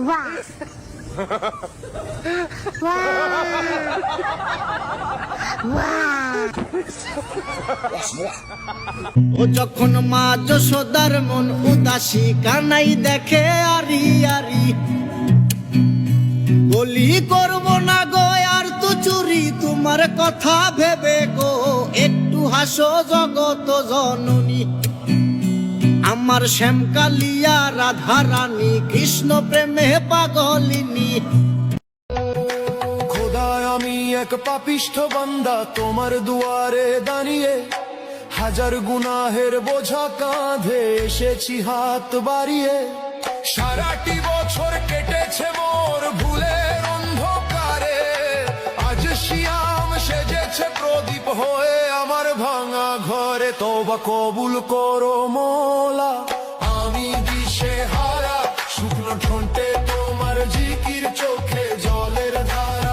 বাহ ও যখন মা যশোদার মন উদাসী কানাই দেখে আরি আরি, বলি করব না গো আর তো চুরি তোমার কথা ভেবে গো, একটু হাসো জগত জননী। আমার শ্যামকালিয়া রাধা রানী কৃষ্ণ প্রেমে পাগলিনী। খোদায় আমি এক পাপিষ্ঠ বান্দা তোমার দুয়ারে দাঁড়িয়ে, হাজার গুনাহের বোঝা কাঁধে এসেছি হাত বাড়িয়ে। সারাটি বছর কেটেছে মোর ভুলের অন্ধকারে, আজ শিয়াম সেজেছে প্রদীপ হয়ে আমার ভাঙা ঘরে। তওবা কবুল করো মোলা, আমি দিশে হারা, শুকনো ঠোঁটে তোমার জিকির, চোখে জলের ধারা।